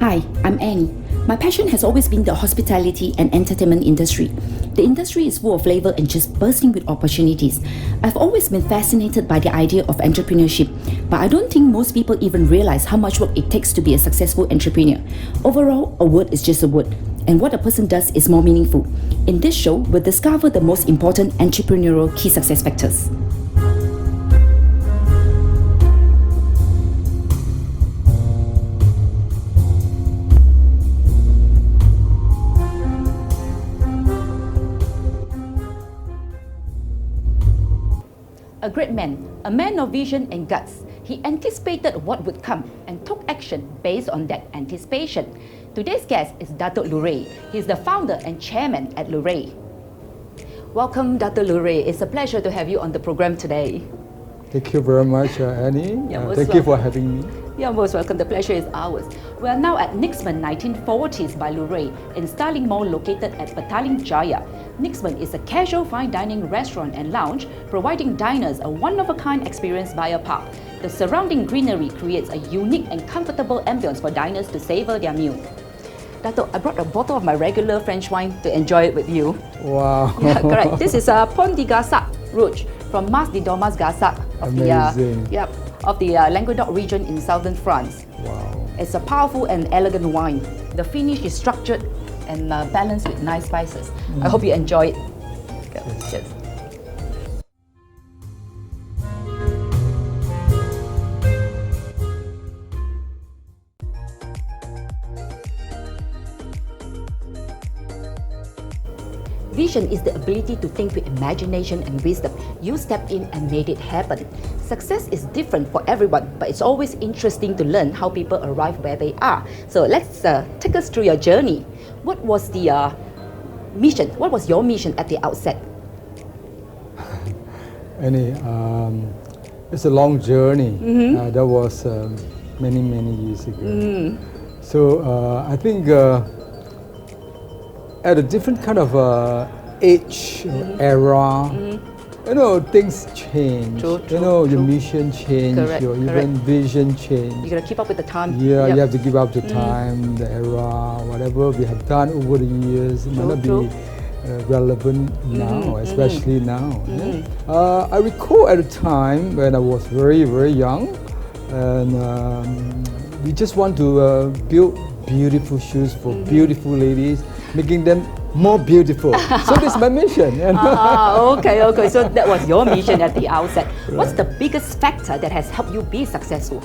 Hi, I'm Annie. My passion has always been the hospitality and entertainment industry. The industry is full of flavor and just bursting with opportunities. I've always been fascinated by the idea of entrepreneurship, but I don't think most people even realize how much work it takes to be a successful entrepreneur. Overall, a word is just a word, and what a person does is more meaningful. In this show, we'll discover the most important entrepreneurial key success factors. A great man, a man of vision and guts. He anticipated what would come and took action based on that anticipation. Today's guest is Dato Lewre. He's the founder and chairman at Lewre. Welcome, Dato Lewre. It's a pleasure to have you on the program today. Thank you very much, Annie. welcome. Thank you for having me. You're most welcome. The pleasure is ours. We are now at Nixman 1940s by Lewre in Starling Mall located at Petaling Jaya. Nixman is a casual fine dining restaurant and lounge providing diners a one-of-a-kind experience via pub. The surrounding greenery creates a unique and comfortable ambience for diners to savor their meal. Dato, I brought a bottle of my regular French wine to enjoy it with you. Wow. Yeah, correct. This is a Pont de Gassac Rouge from Mas de Domas Gassac of the Languedoc region in southern France. Wow. It's a powerful and elegant wine. The finish is structured and balanced with nice spices. I hope you enjoy it. Yes. Cheers. Vision is the ability to think with imagination and wisdom. You stepped in and made it happen. Success is different for everyone, but it's always interesting to learn how people arrive where they are. So let's take us through your journey. What was the mission? What was your mission at the outset? Annie, it's a long journey. That was many years ago. So I think at a different kind of age, era, you know, things change. True, your mission change, Correct, your even vision change. You gotta keep up with the time. Yeah, you have to give up the time, the era, whatever we have done over the years. It might not be relevant now, especially now. I recall at a time when I was very young, and we just want to build beautiful shoes for beautiful ladies, making them more beautiful. So this is my mission. Okay. So that was your mission at the outset. Right. What's the biggest factor that has helped you be successful?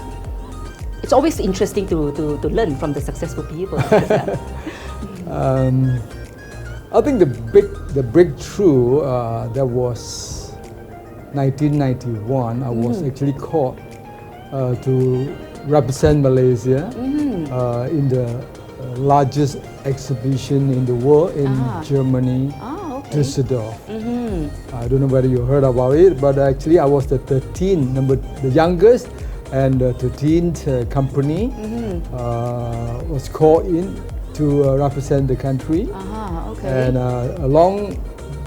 It's always interesting to learn from the successful people. I think the breakthrough that was 1991. I was actually called to represent Malaysia in the largest exhibition in the world in Germany, Düsseldorf. I don't know whether you heard about it, but actually I was the 13th, the youngest, and the 13th company was called in to represent the country. And along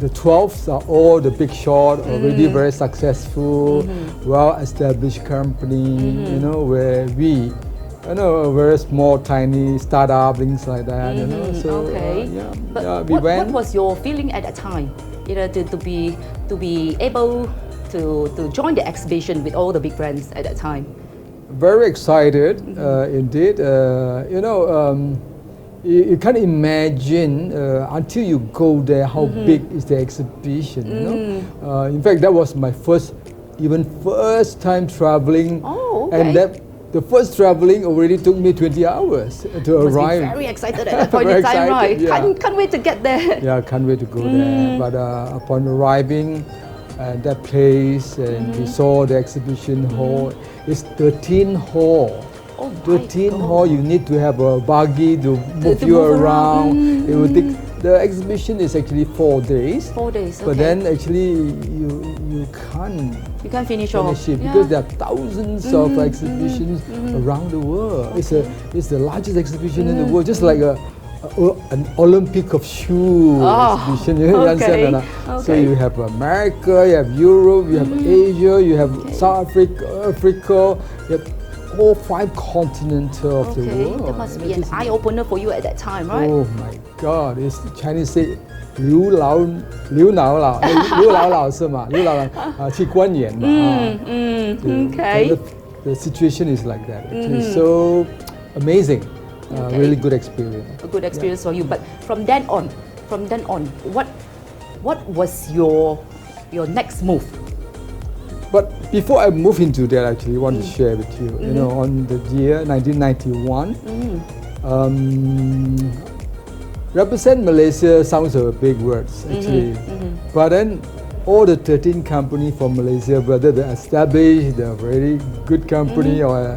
the 12th are all the big shot, already very successful, well-established company, you know, where we, you know, a very small, tiny startup, things like that, you know. So, what was your feeling at that time? You know, to be able to join the exhibition with all the big brands at that time. Very excited, indeed. You know, you can't imagine until you go there how big is the exhibition. You know, in fact, that was my first time traveling, and that. The first traveling already took me 20 hours to arrive. Be very excited at that point in time, right? Yeah. Can't wait to get there. Yeah, can't wait to go there. But upon arriving at that place, and we saw the exhibition hall. It's 13 hall. 13 hall. You need to have a buggy to move you around. It will take. The exhibition is actually 4 days. 4 days. Okay. But then actually you can't. You can't finish it because there are thousands of exhibitions around the world. It's the largest exhibition in the world, just like an Olympic of shoe exhibition. You understand? So you have America, you have Europe, you have Asia, you have South Africa, you have all 5 continents of the Okay, world. that must be It an is- eye-opener for you at that time, right? Oh my God! It's Chinese say 刘老老是嘛？刘老老去观演嘛Okay. The situation is like that. It's so amazing. Okay. Really good experience. A good experience for you. But from then on, what was your next move? But before I move into that, actually, I want to share with you. You know, on the year 1991, represent Malaysia sounds a big words actually, but then all the 13 companies from Malaysia, whether they're established, they're very good company or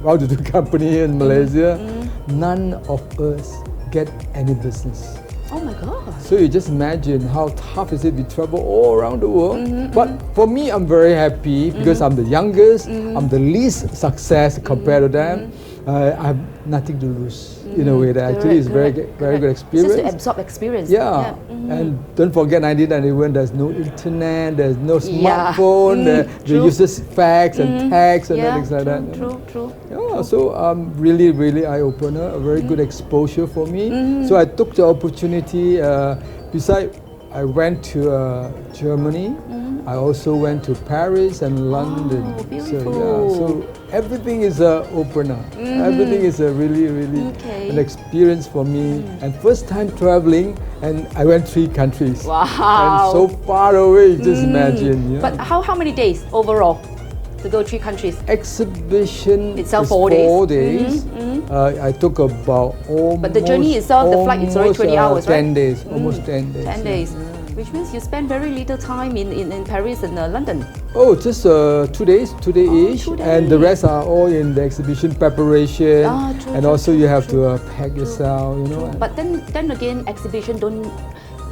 well-to-do company in Malaysia, none of us get any business. Oh my God. So you just imagine how tough is it to travel all around the world. But for me, I'm very happy because I'm the youngest, I'm the least success compared to them. I have nothing to lose in a way that actually is very good experience. Just to absorb experience. Yeah. And don't forget 1991, there's no internet, there's no smartphone, they use just fax and text and things like that. True. Yeah, so really eye-opener, a very good exposure for me. So I took the opportunity. Besides, I went to Germany. I also went to Paris and London. Oh, beautiful. So everything is an opener. Everything is a really an experience for me. And first time traveling, and I went 3 countries. Wow. And so far away, just imagine. Yeah. But how many days overall to go 3 countries? Exhibition Itself is 4 days. 4 days. I took about almost. But the journey itself, the flight is already 20 hours, right? 10 days, almost 10 days. 10 days. Which means you spend very little time in Paris and London. Oh, just 2 days, 2 days each, 2 and the rest are all in the exhibition preparation, True, and true, also true, you have true. to pack yourself, you know. But then again, exhibition don't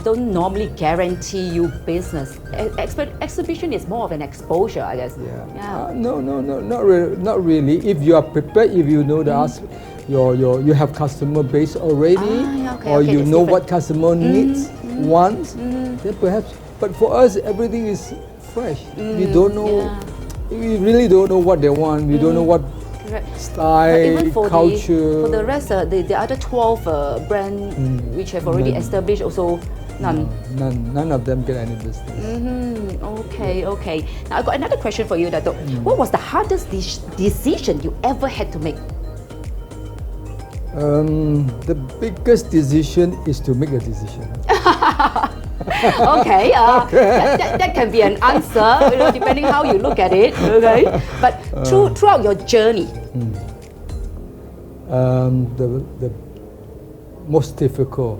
normally guarantee you business. Exhibition is more of an exposure, I guess. No, not really. If you are prepared, if you know you have customer base already, or you know what customer needs, wants, then perhaps. But for us, everything is fresh. We don't know. We really don't know what they want. We don't know what style, even for culture. For the rest, the other 12 brands which have already established, also none. None of them get any business. Okay. Now I got another question for you, Dato. What was the hardest decision you ever had to make? The biggest decision is to make a decision. Okay, that can be an answer, depending how you look at it. Okay, but throughout your journey, the most difficult.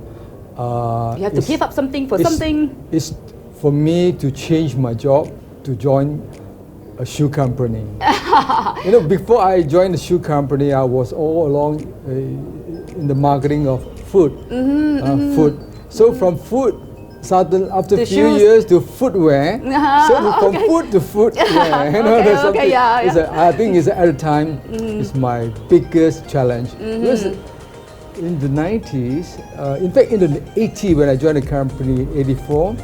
you have to give up something for something. It's for me to change my job to join a shoe company. Before I joined the shoe company, I was all along in the marketing of food. Food. So from food, started after a few years to footwear. So from food to footwear. I think it's at the time it's my biggest challenge. Because in the 90s, in fact in the 80s when I joined the company in 84,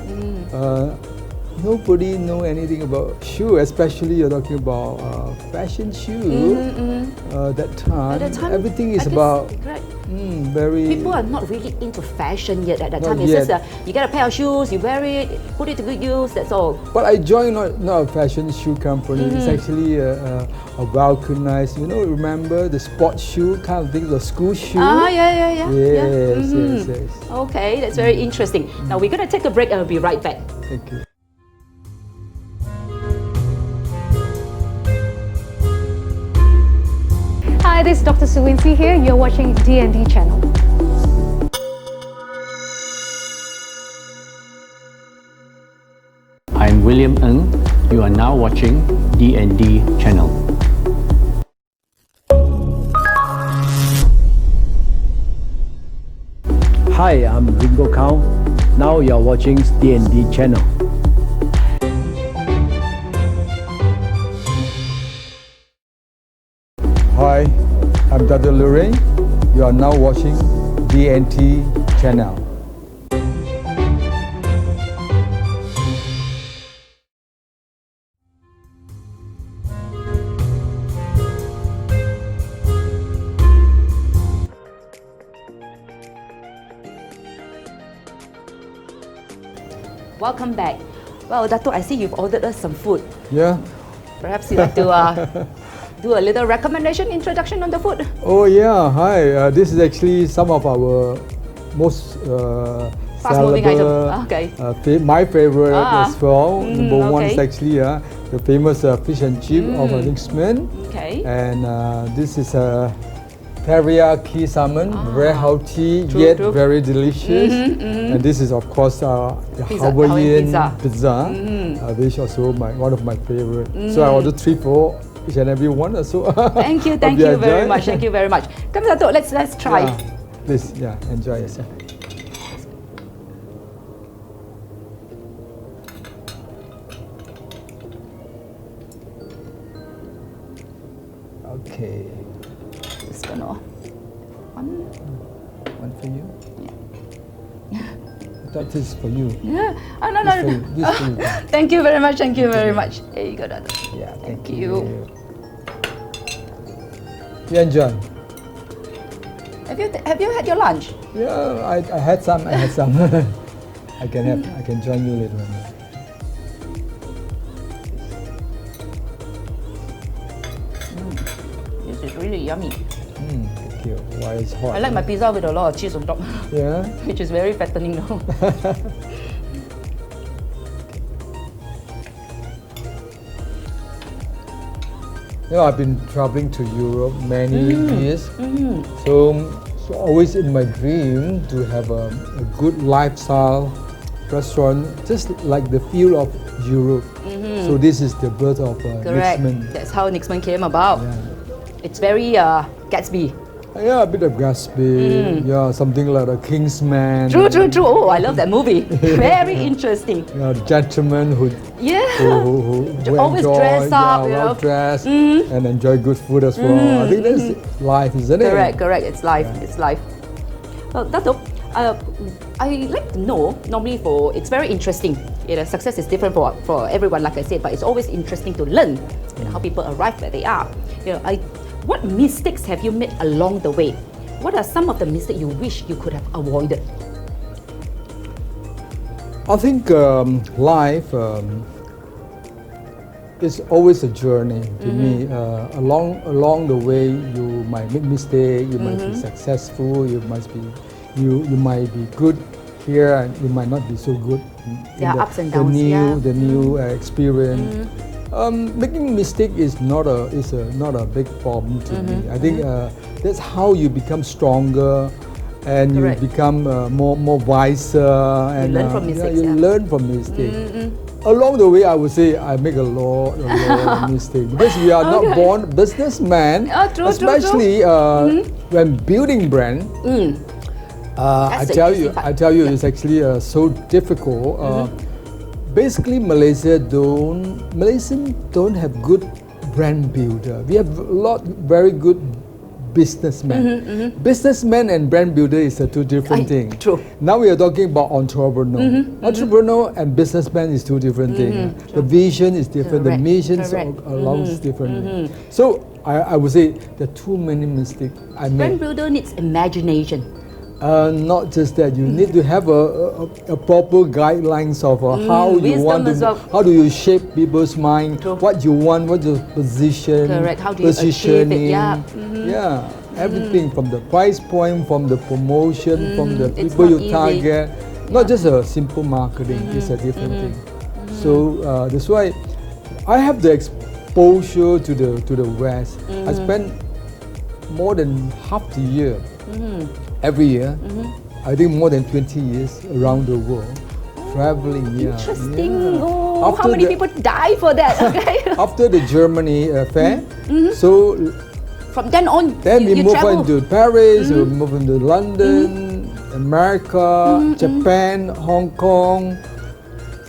nobody know anything about shoe, especially you're talking about fashion shoe. That time, everything is about very. People are not really into fashion yet at that Not time. It's yet. just you get a pair of shoes, you wear it, put it to good use. That's all. But I joined not a fashion shoe company. It's actually a well-recognized. Remember the sports shoe kind of thing, the school shoe. Yeah. Yes. Okay, that's very interesting. Now we're gonna take a break and we'll be right back. Thank you. Hi, this is Dr. Suwinsi here. You're watching D&D channel. I'm William Ng. You are now watching D&D channel. Hi, I'm Ringo Kao. Now you're watching D&D channel. Hi, I'm Dato Lewre. You are now watching D&T channel. welcome back. Well, Dato, I see you've ordered us some food. Yeah. Perhaps you'd like to do a little recommendation, introduction on the food? Oh yeah, hi. This is actually some of our most fast-moving sellable, item. my favorite as well. Number one is okay. actually the famous fish and chip of Nixman. Okay. And this is a Teriyaki Salmon, very healthy True, yet true. very delicious. And this is of course the Hawaiian pizza, which also one of my favorite. So I ordered 3 for each and every one. So Thank you hope you very enjoy. much. Thank you very much. Come, Dato, let's try. Yeah, please, enjoy yourself. Okay, Just gonna one for you. Yeah. I thought this is for you. Yeah. Oh, no. This for you. Thank you very much. Thank you very much. Here you go, Dato. Yeah, Thank you. You enjoy. Have you had your lunch? Yeah, I had some. I can join you later on. This is really yummy. Thank you. Why it's hot? I like my pizza with a lot of cheese on top, Yeah. which is very fattening now. You know, I've been traveling to Europe many years, so always in my dream to have a good lifestyle restaurant, just like the feel of Europe. So this is the birth of Correct. Nixman. That's how Nixman came about. Yeah. It's very Gatsby. Yeah, a bit of Gatsby. Yeah, something like a Kingsman. True. Oh, I love that movie. Very interesting. Yeah, the gentleman who Yeah. who Always enjoy, dress up, you know. well dressed and enjoy good food as well. I think that's life, isn't it? Correct. It's life. It's life. Well, Dato, I like to know. Normally, it's very interesting. Success is different for everyone, like I said, but it's always interesting to learn. How people arrive where they are. What mistakes have you made along the way? What are some of the mistakes you wish you could have avoided? I think life is always a journey to me. Along the way, you might make mistakes. You might be successful. You might be good here, and you might not be so good. There are ups and downs. The new experience. Making mistake is not a big problem to me. I think that's how you become stronger, and Correct. you become more wiser. And learn from mistakes, you learn from mistakes. Along the way, I would say I make a lot of mistakes because we are not born businessmen. True. Especially when building brand. I the tell easy part. you, it's actually so difficult. Basically, Malaysians don't have good brand builder. We have a lot very good businessmen. Businessmen and brand builder is two different things. True. Now we are talking about entrepreneur. Entrepreneur and businessman is two different things. The vision is different. Correct. The mission Correct. along is different. So I would say there are too many mistakes I Brand made. builder needs imagination. Not just that, you need to have a proper guidelines of how you wisdom want to, as well. how do you shape people's mind, True. what you want, what's your position, Correct. How do you achieve it? Yeah. Yeah, everything from the price point, from the promotion, from the It's people not you easy. target. Not just a simple marketing, it's a different thing. So that's why I have the exposure to the West. I spent more than half the year. Every year, I think more than 20 years around the world, traveling. Interesting. Yeah. Oh, how After many the- people die for that? Okay. After the Germany fair, so From then on, then we you move travel. on to Paris, we move into London, America, Japan, Hong Kong,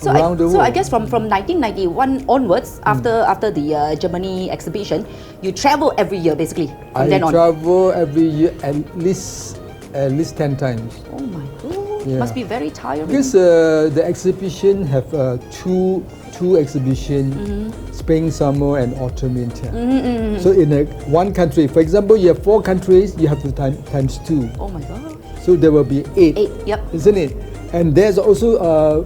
around the world. So I guess from 1991 onwards, after the Germany exhibition, you travel every year basically. From I then on. travel every year at least 10 times. Oh my god, Yeah. must be very tiring. Because the exhibition have two exhibition, spring, summer, and autumn, winter. So in one country, for example, you have 4 countries, you have to times 2. Oh my god. So there will be 8. 8, yep. Isn't it? And there's also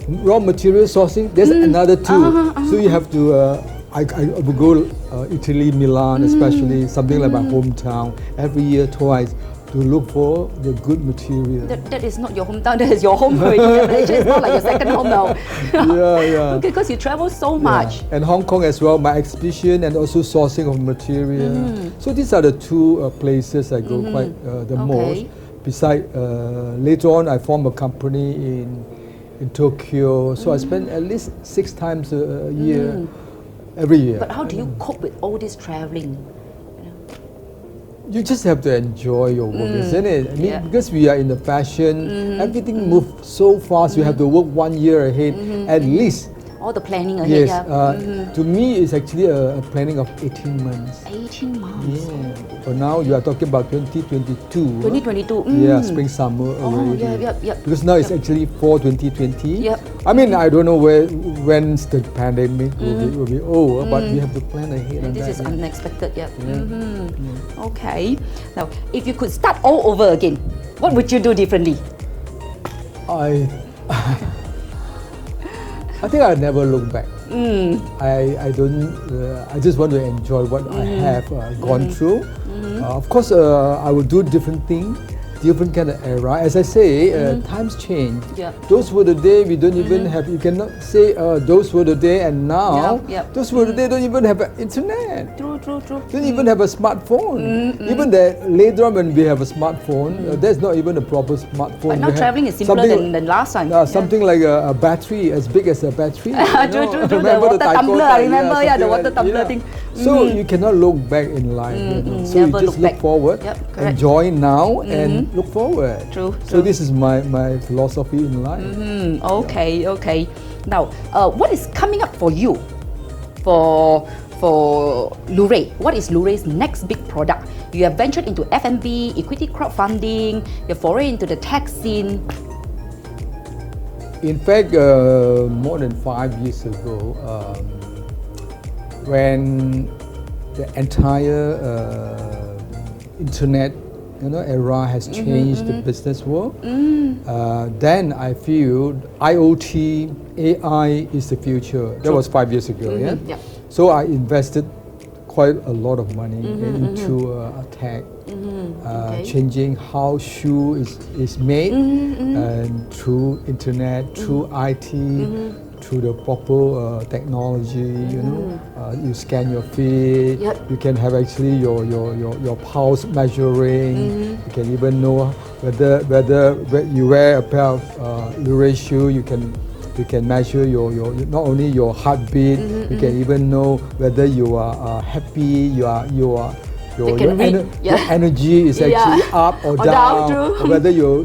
raw material sourcing, there's another two. So you have to, I would go Italy, Milan especially, something like my hometown, every year twice to look for the good material. That is not your hometown, that is your home already. Malaysia is not like your second home now. Yeah. Okay, because you travel so much. And Hong Kong as well, my exhibition and also sourcing of material. So these are the two places I go quite the most. Besides, later on I formed a company in Tokyo, so I spend at least 6 times a year, every year. But how do you cope with all this traveling? You just have to enjoy your work, isn't it? I mean, because we are in the fashion, everything moves so fast. You have to work 1 year ahead, at least. All the planning ahead. Yes, to me it's actually a planning of 18 months. 18 months. Yeah. For now, you are talking about 2022. 2022. Yeah, spring, summer already. Yeah. Because now it's actually for 2020. Yep. I mean, I don't know when's the pandemic will be over, but we have to plan ahead. This is unexpected. Okay. Now, if you could start all over again, what would you do differently? I think I'll never look back. I don't. I just want to enjoy what I have gone through. Of course, I will do different things, different kind of era. As I say, times change. Those were the day we don't even have. You cannot say those were the day and now. Those were the day don't even have internet. True. Don't even have a smartphone. Even that later on when we have a smartphone, there's not even a proper smartphone. But now traveling is simpler than last time. Something like a battery as big as a battery. True. The water tumbler. I remember, the water tumbler thing. So you cannot look back in life. So you just look forward, enjoy now, and look forward. True. So this is my philosophy in life. Okay. Now, what is coming up for you, for Lewre? What is Lewre's next big product? You have ventured into F&B, equity crowdfunding. You foray into the tech scene. In fact, more than 5 years ago, when the entire internet era has changed the business world, then I feel IoT, AI is the future. That was 5 years ago. So I invested quite a lot of money into tech, changing how shoe is made, and through internet, through IT, through the proper technology. You scan your feet. You can have actually your pulse measuring. You can even know whether you wear a pair of Lewre shoe. You can measure your not only your heartbeat. You can even know whether you are happy. Your energy is actually up or down. Or whether you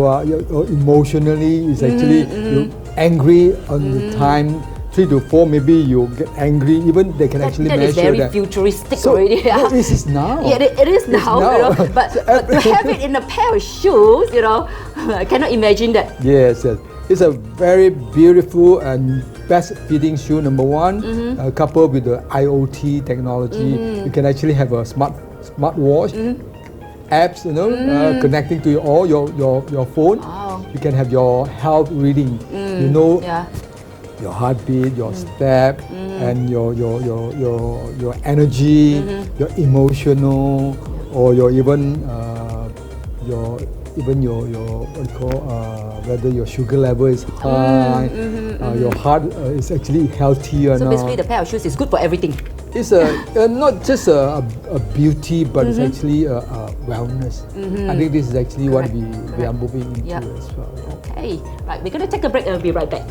are emotionally is actually you're angry on the time. 3 to 4, maybe you get angry. Even they can actually measure that. That is very futuristic already. This is now. Yeah, it is now. But to have it in a pair of shoes, I cannot imagine that. Yes. It's a very beautiful and best fitting shoe, number one, coupled with the IoT technology. You can actually have a smartwatch, apps, connecting to your phone. You can have your health reading. Your heartbeat, your step, and your energy, your emotional, or your what you call whether your sugar level is high, your heart is actually healthier now. So basically, the pair of shoes is good for everything. It's not just a beauty, but it's actually a wellness. I think this is actually what we are moving into as well. Okay, right. We're going to take a break and we'll be right back.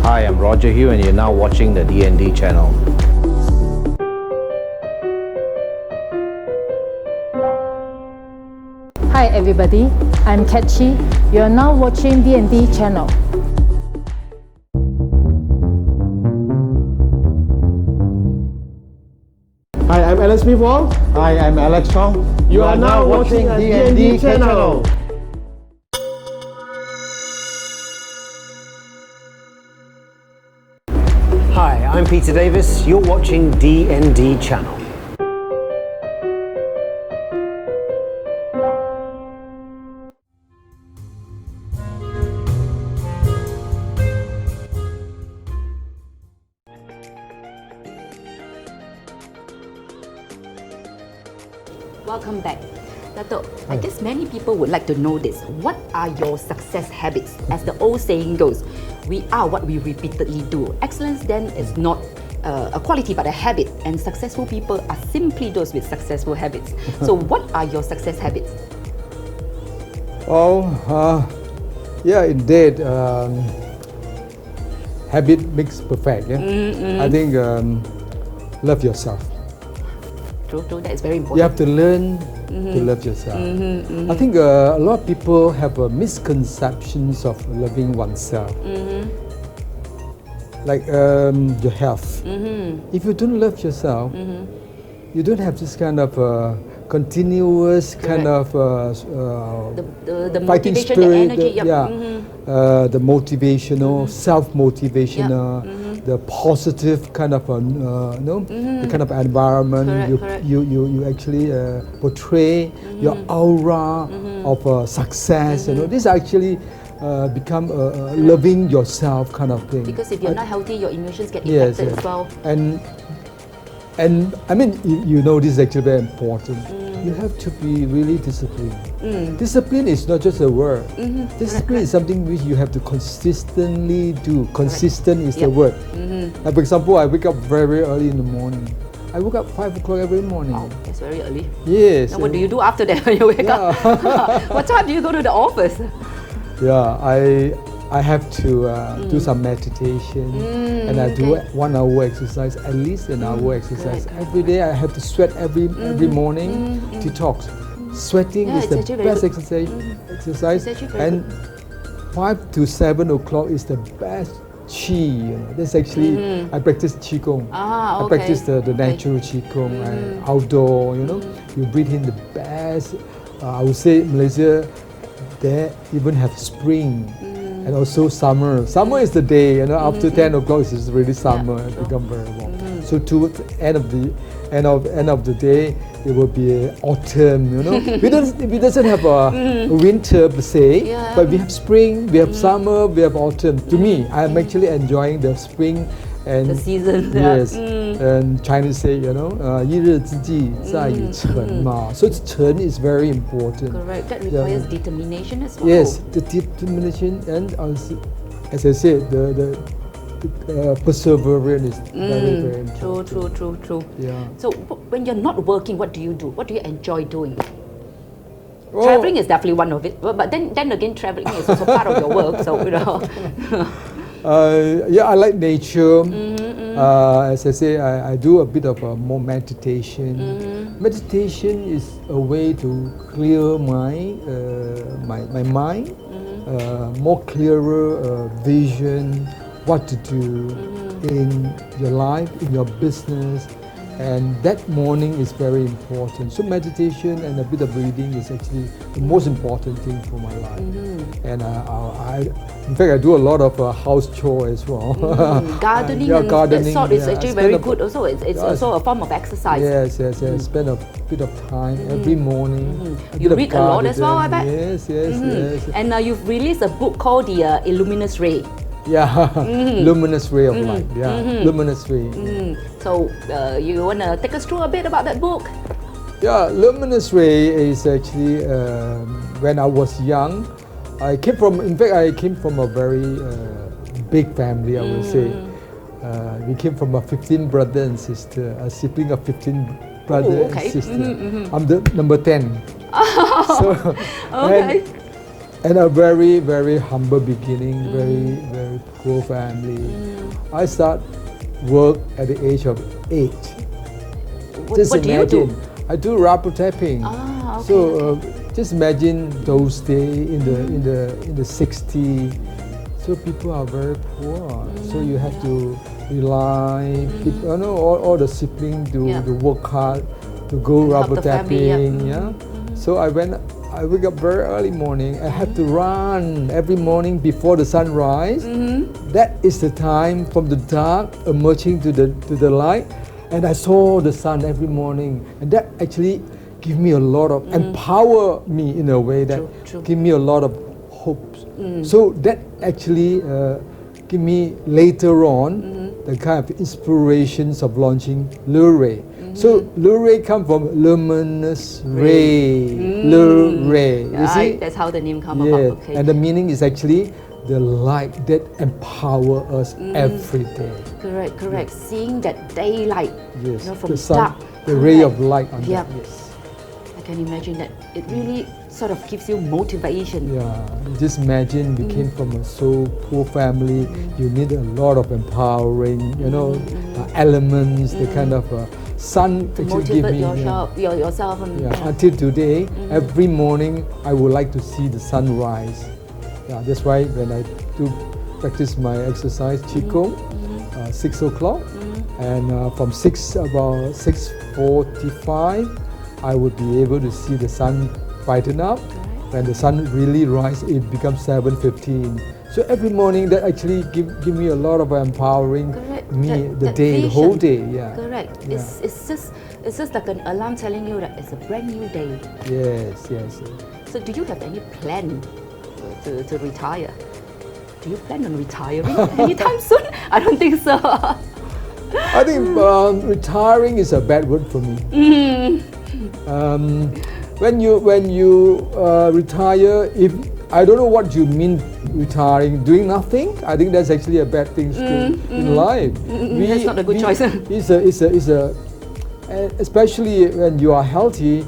Hi, I'm Roger here and you're now watching the D&D channel. Hi everybody, I'm Ketchi. You're now watching D&D channel. Hi, I'm Alex Wall. Hi, I'm Alex Chong. You are now watching D&D channel. Hi, I'm Peter Davies. You're watching D&D channel. Welcome back. Dato, I guess many people would like to know this. What are your success habits? As the old saying goes, we are what we repeatedly do. Excellence then is not a quality but a habit, and successful people are simply those with successful habits. So what are your success habits? Oh, yeah, indeed. Habit makes perfect. Yeah? I think love yourself. True, that is very important. You have to learn to love yourself. I think a lot of people have misconceptions of loving oneself. Like your health. If you don't love yourself, you don't have this kind of continuous kind of the fighting motivation, spirit, the energy, the motivational, self-motivational, the positive kind of the kind of environment Correct. you actually portray your aura of success. This actually become a loving yourself kind of thing. Because if you're not healthy, your emotions get affected as well. And I mean, you know, this is actually very important. You have to be really disciplined. Discipline is not just a word. Discipline is something which you have to consistently do. Consistent is the word. Like for example, I wake up very early in the morning. I wake up 5 o'clock every morning. Oh, that's very early. Yes. And what do you do after that when you wake up? What time do you go to the office? Yeah, I have to do some meditation, and I do 1 hour exercise, at least an hour exercise. Every day I have to sweat every morning, detox. Sweating is the best exercise, and 5 to 7 o'clock is the best qi. That's actually, I practice qigong. I practice the natural qigong, outdoor, you breathe in the best. I would say Malaysia, they even have spring. And also summer. Summer is the day, after 10 o'clock it's really summer. It becomes very warm. So towards the end of the day, it will be autumn. We doesn't have a winter per se, but we have spring, we have summer, we have autumn. To me, I am actually enjoying the spring and the season. Yes, and Chinese say, 一日之计在于晨嘛. So Chen is very important. Correct. That requires determination as well. Yes, the determination and as I said, the perseverance is very, very important. True. Yeah. So when you're not working, what do you do? What do you enjoy doing? Traveling is definitely one of it, but then again, traveling is also part of your work. So I like nature. As I say, I do a bit of more meditation. Meditation is a way to clear my mind, more clearer vision, what to do in your life, in your business. And that morning is very important. So meditation and a bit of reading is actually the most important thing for my life. And in fact, I do a lot of house chore as well. Gardening yeah, and gardening, that sort is actually very good also. It's also a form of exercise. Yes. Spend a bit of time every morning. You read a lot as well, I bet. Yes. And you've released a book called The Illuminous Ray. Yeah, luminous ray of light. Yeah, luminous ray. So you want to take us through a bit about that book? Yeah, luminous ray is actually when I was young. I came from a very big family, I would say. We came from 15 brother and sister, a sibling of 15 brother and sister. I'm the number 10. So, and a very, very humble beginning, very poor family. I start work at the age of 8. What do you do? I do rubber tapping. So just imagine those days in the 60s. So people are very poor. So you have to rely. All the siblings do work hard to go rubber tapping. So I wake up very early morning. I have to run every morning before the sunrise. That is the time from the dark emerging to the light. And I saw the sun every morning. And that actually give me a lot of, empower me in a way that give me a lot of hope. So that actually give me later on the kind of inspirations of launching Lewre. So Lewre come from luminous ray. Lewre. You see? That's how the name come Yeah. about. Okay. And the meaning is actually the light that empower us every day. Correct. Seeing that daylight, Yes. from the sun, dark. the ray of light on Yep. that. Yes. I can imagine that it really sort of gives you motivation. Yeah, just imagine you came from a so poor family. You need a lot of empowering, elements. The kind of sun To actually give motivate me. yourself. Until today, every morning I would like to see the sun rise. Yeah, that's why when I do practice my exercise, Qigong, 6 o'clock, and from about 6:45, I would be able to see the sun brighten up. When the sun really rises, it becomes 7:15. So every morning that actually give me a lot of empowering me the whole day. Yeah. Correct. Yeah. It's just like an alarm telling you that it's a brand new day. Yes. So do you have any plan to retire? Do you plan on retiring anytime soon? I don't think so. I think retiring is a bad word for me. When you retire, if I don't know what you mean retiring, doing nothing. I think that's actually a bad thing in life. That's not a good choice. It's a especially when you are healthy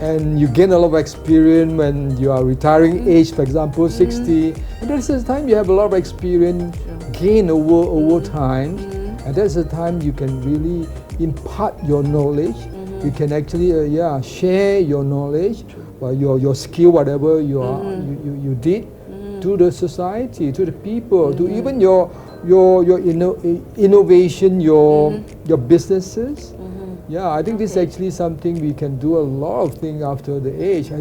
and you gain a lot of experience when you are retiring age, for example, 60. And that's the time you have a lot of experience gain over time, and that's the time you can really impart your knowledge. You can actually share your knowledge, your skill, whatever you did to the society, to the people, to even your innovation, your businesses. Yeah, I think this is actually something we can do a lot of things after the age.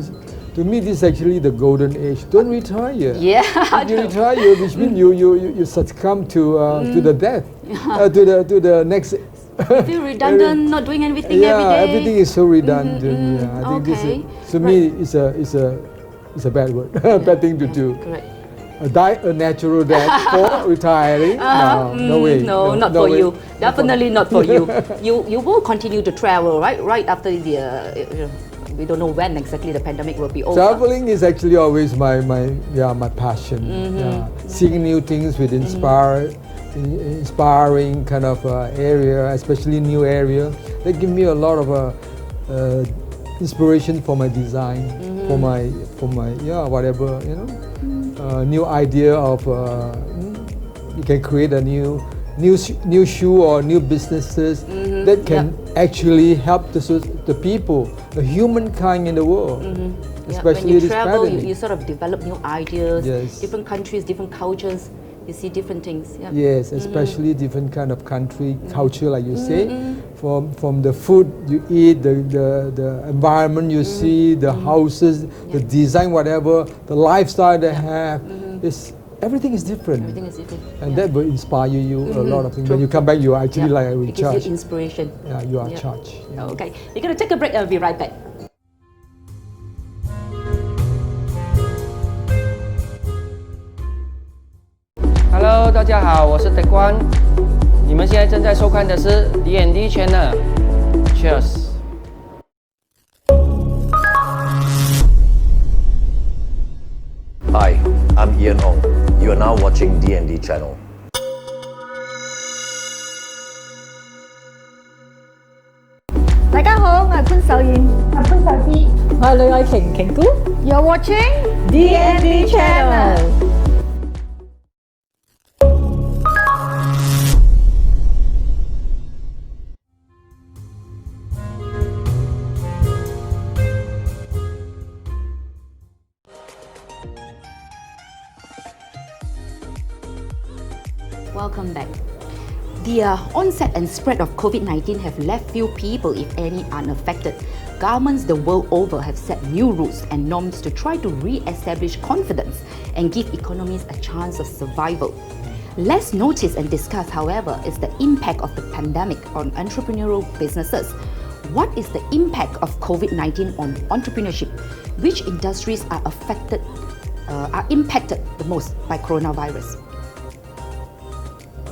To me, this is actually the golden age. Don't retire. Yeah. If you retire, which means you succumb to the death, to the next. You feel redundant, not doing anything every day. Everything is so redundant. Yeah, I think this is, to me, it's a bad word, bad thing to do. Correct. A natural death for retiring? No way. No, not no for way. you. Definitely not for you. You will continue to travel, right? Right after the we don't know when exactly the pandemic will be over. Traveling is actually always my passion. Yeah. Seeing new things with inspiring kind of area, especially new area. They give me a lot of inspiration for my design, for my whatever new idea of you can create a new shoe or new businesses that can actually help the people, the humankind in the world. Especially when you this travel, pandemic. you sort of develop new ideas, Yes. different countries, different cultures. You see different things. Yeah. Yes, especially different kind of country culture, like you say. From the food you eat, the environment you see, the houses, the design, whatever, the lifestyle they have, everything is different. Everything is different. And that will inspire you a lot of things. When you come back, you are actually like a It gives recharge. you inspiration. Yeah, you are charged. Yeah. Okay, we're going to take a break and we'll be right back. Hello， 大家好，我是德光，你们现在正在收看的是 D&D Channel。Cheers。Hi, I'm Ian Ong. You are now watching D&D Channel. 大家好，我係潘秀燕，我係潘秀芝，我係女愛瓊姑。 You're watching D&D Channel。 Welcome back. The onset and spread of COVID-19 have left few people, if any, unaffected. Governments the world over have set new rules and norms to try to re-establish confidence and give economies a chance of survival. Less noticed and discussed, however, is the impact of the pandemic on entrepreneurial businesses. What is the impact of COVID-19 on entrepreneurship? Which industries are impacted the most by coronavirus?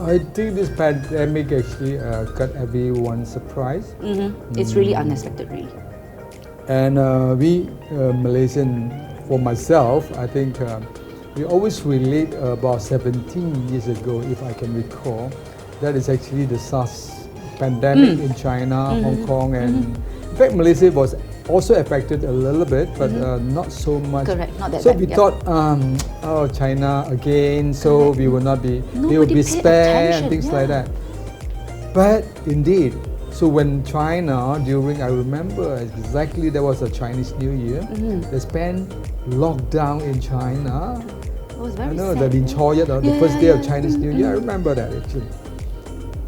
I think this pandemic actually got everyone surprised. It's really unexpected, really. And we Malaysian, for myself, I think we always relate about 17 years ago, if I can recall, that is actually the SARS pandemic in China, Hong Kong, and in fact Malaysia was also affected a little bit, but not so much. Correct, not that so bad, we thought, oh, China again, so we will not be, we will be spared and things like that. But indeed, so when China, during, I remember exactly, there was a Chinese New Year, they spent lockdown in China. It was very I know, sad. the Lin Choyat, the first day of Chinese New Year, I remember that actually.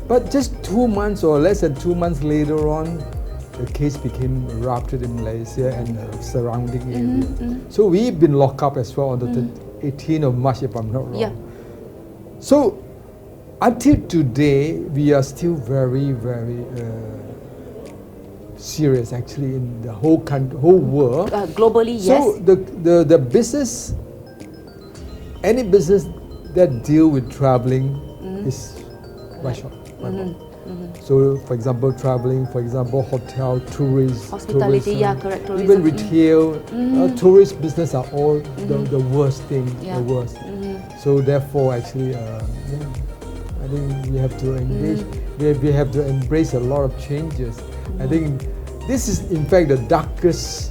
But just 2 months or less than 2 months later on, the case became erupted in Malaysia and surrounding area. So we've been locked up as well on the 18th of March, if I'm not wrong. Yeah. So until today, we are still very, very serious actually in the whole country, whole world. Globally, yes. So the business, any business that deal with traveling is rushed out. So, for example, traveling, for example, hotel, tourist, Hospitality, tourism, yeah, correct, tourism. even retail, tourist business are all the worst thing, the worst. So therefore, actually, I think we have to engage, we have to embrace a lot of changes. I think this is in fact the darkest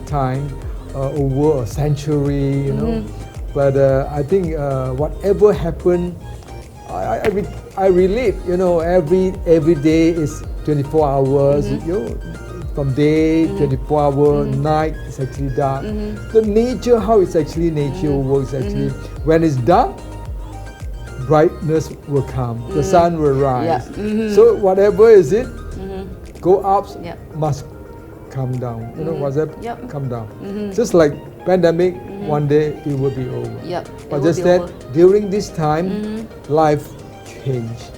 time over a century, you know. But I think whatever happened, I relate, you know, every day is 24 hours, you know, from day, 24 hour, night is actually dark. The nature, how it's actually nature works actually, when it's dark, brightness will come, the sun will rise. So whatever is it, go up, must come down. You know, what's that? Come down. Just like pandemic, one day it will be over. But just that during this time, life changed,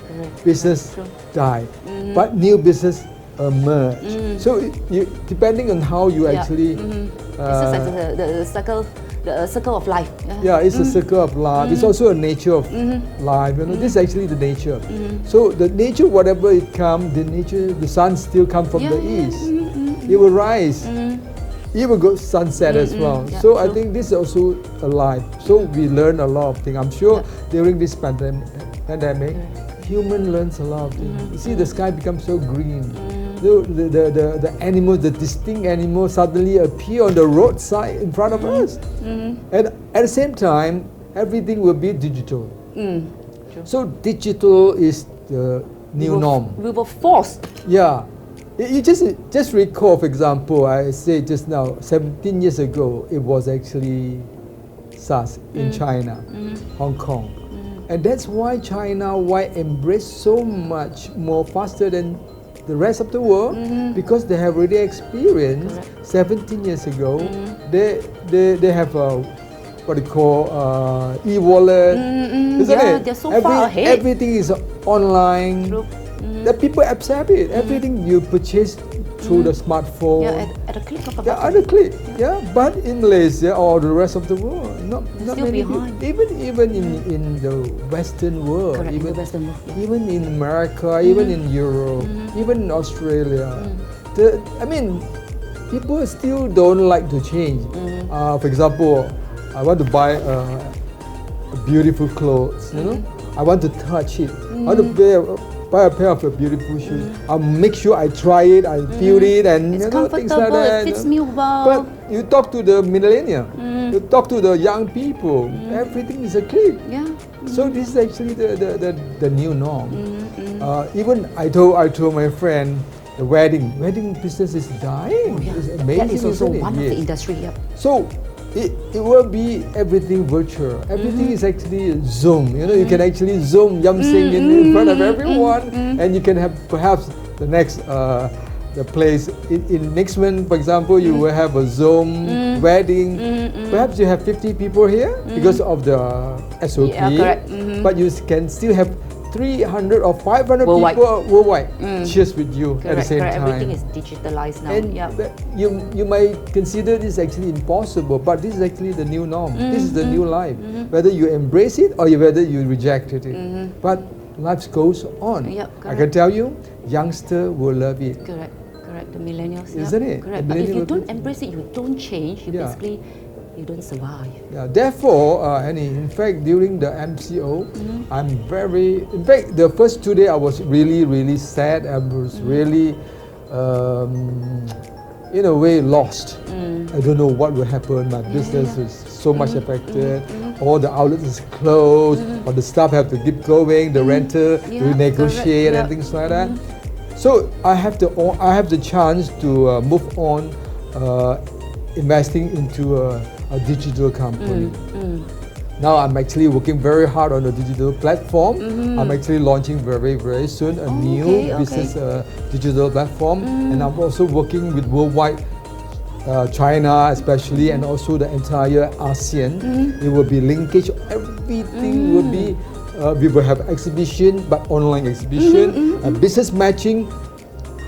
business died, but new business emerged. So depending on how you actually, it's just like the circle of life. Yeah, it's a circle of life. It's also a nature of life. You know, this is actually the nature. So the nature, whatever it comes, the nature, the sun still comes from the east. It will rise. It will go sunset as well. So I think this is also a life. So we learn a lot of things. I'm sure during this pandemic, human learns a lot of things. You see, the sky becomes so green. The animals, the distinct animals suddenly appear on the roadside in front of us. And at the same time, everything will be digital. So digital is the new norm. We were forced. Yeah. You just recall, for example, I say just now, 17 years ago, it was actually SARS in China, Hong Kong. And that's why China embraced so much more faster than the rest of the world, because they have already experienced 17 years ago. They have what you call e-wallet, isn't it? They're so far ahead. Everything is online. True. The people accept it. Everything you purchase through the smartphone. At a click of a button. Yeah, at a click. Yeah, but in Malaysia or the rest of the world, not still many behind. people. Even in the Western world, Correct, even in the Western world, even in America, even in Europe, even in Australia. I mean, people still don't like to change. For example, I want to buy a beautiful clothes. You know, I want to touch it. I want to buy a pair of beautiful shoes. I'll make sure I try it, I feel it, and it's things like that. It fits me well. But you talk to the millennial, you talk to the young people, everything is a click. So this is actually the new norm. Even I told my friend, the wedding business is dying. It's amazing. That is also isn't it? one of the industry. So it will be everything virtual. Everything is actually Zoom. You know, you can actually Zoom Yamsing in front of everyone, and you can have perhaps the next the place in next month, for example, you will have a Zoom wedding. Perhaps you have 50 people here because of the SOP, correct. but you can still have 300 or 500 Worldwide. people worldwide cheers with you at the same correct. time. Everything is digitalized now. And you might consider this actually impossible, but this is actually the new norm. This is the new life. Whether you embrace it or whether you rejected it. But life goes on. I can tell you, youngster will love it. Correct. The millennials. Isn't it? Correct. But if you don't embrace it, you don't change. You basically, you don't survive. Yeah. Therefore, Annie, in fact, during the MCO, I'm very. In fact, the first 2 days I was really, really sad. I was really, in a way, lost. I don't know what will happen. My business is so much affected. All the outlets is closed. Or the staff have to keep going. The renter renegotiate and things like that. So I have the chance to move on, investing into a digital company. Now I'm actually working very hard on a digital platform. I'm actually launching very, very soon a new business digital platform, and I'm also working with worldwide, China especially, and also the entire ASEAN. It will be linkage. Everything will be. We will have exhibition, but online exhibition, business matching,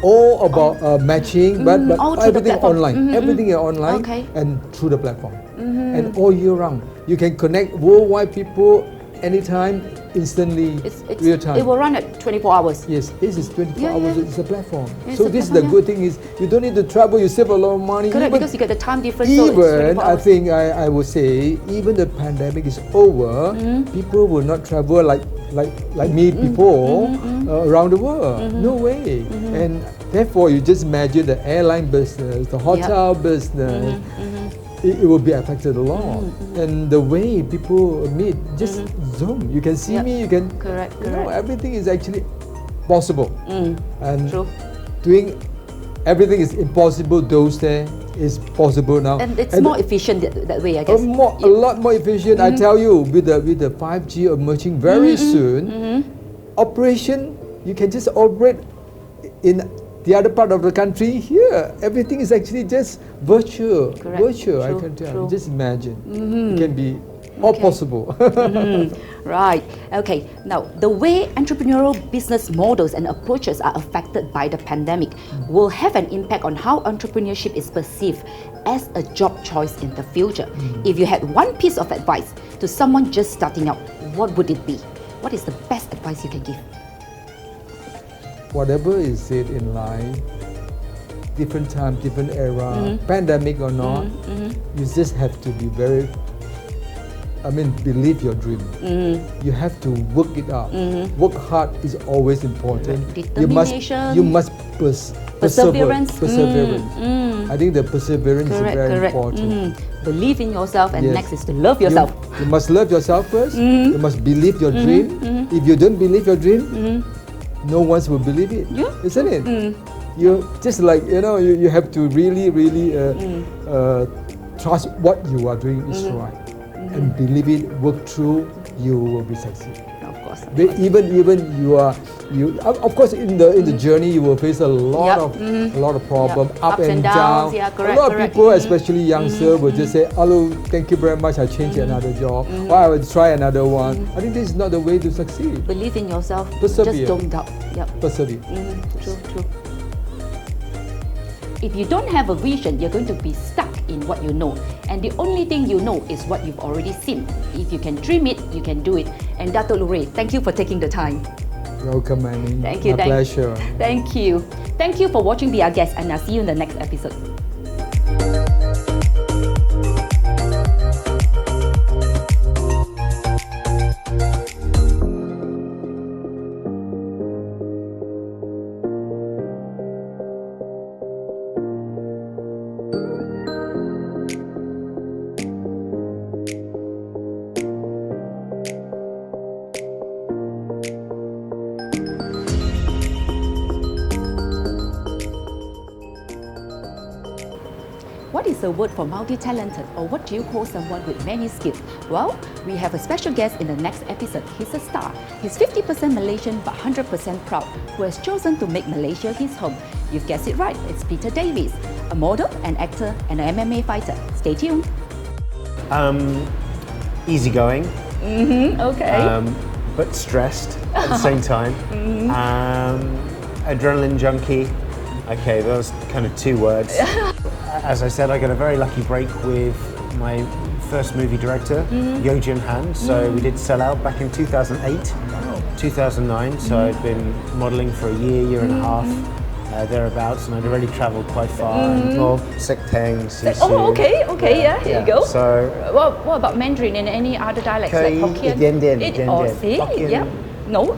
all about matching, but everything online. Everything is online and through the platform. And all year round. You can connect worldwide people anytime, instantly, real time. It will run at 24 hours. Yes, this is 24 hours. It's a platform. So this is the good thing is you don't need to travel. You save a lot of money. Correct, because you get the time difference. Even I think I would say even the pandemic is over, people will not travel like me before around the world. No way. And therefore, you just imagine the airline business, the hotel business. It will be affected a lot, and the way people meet, just Zoom. You can see me. You can. Correct. Everything is actually possible, and doing everything is impossible. Those days is possible now, and it's more efficient that way, I guess. A lot more efficient. I tell you, with the 5G emerging very soon, operation you can just operate in the other part of the country. Here, everything is actually just virtual. Virtual, I can tell you. Just imagine. It can be all possible. Right. Okay. Now, the way entrepreneurial business models and approaches are affected by the pandemic will have an impact on how entrepreneurship is perceived as a job choice in the future. If you had one piece of advice to someone just starting out, what would it be? What is the best advice you can give? Whatever is it in life, different time, different era, pandemic or not, you just have to be very, believe your dream. You have to work it out. Work hard is always important. Determination. You must perseverance. I think the perseverance is very important. Believe in yourself, and next is to love yourself. You must love yourself first. You must believe your dream. If you don't believe your dream, no one will believe it, isn't it? You just you have to really, really trust what you are doing is right, and believe it. Work through, you will be succeed. Of course. Even you of course in the journey you will face a lot of problems, up and down. A lot of people, especially youngsters, will just say, "Hello, thank you very much. I changed another job, or I will try another one." I think this is not the way to succeed. Believe in yourself. Persevere. Just don't doubt. Persevere. True. If you don't have a vision, you're going to be stuck in what you know. And the only thing you know is what you've already seen. If you can dream it, you can do it. And Dato Lewre, thank you for taking the time. Welcome, Annie. Thank you. My pleasure. Thank you. Thank you for watching Be Our Guest, and I'll see you in the next episode. What is a word for multi-talented, or what do you call someone with many skills? Well, we have a special guest in the next episode. He's a star. He's 50% Malaysian but 100% proud, who has chosen to make Malaysia his home. You've guessed it right, it's Peter Davies, a model, an actor, and an MMA fighter. Stay tuned. Easygoing. Okay. but stressed at the same time. Adrenaline junkie. Okay, those kind of 2 words. As I said, I got a very lucky break with my first movie director, Yo Jin Han. So we did Sell Out back in 2008, 2009. So I'd been modeling for a year and a half, thereabouts, and I'd already traveled quite far. Sektang, Sisu. Oh, okay, yeah, here you go. So, what about Mandarin and any other dialects like Hokkien? Hokkien. See, yeah, no.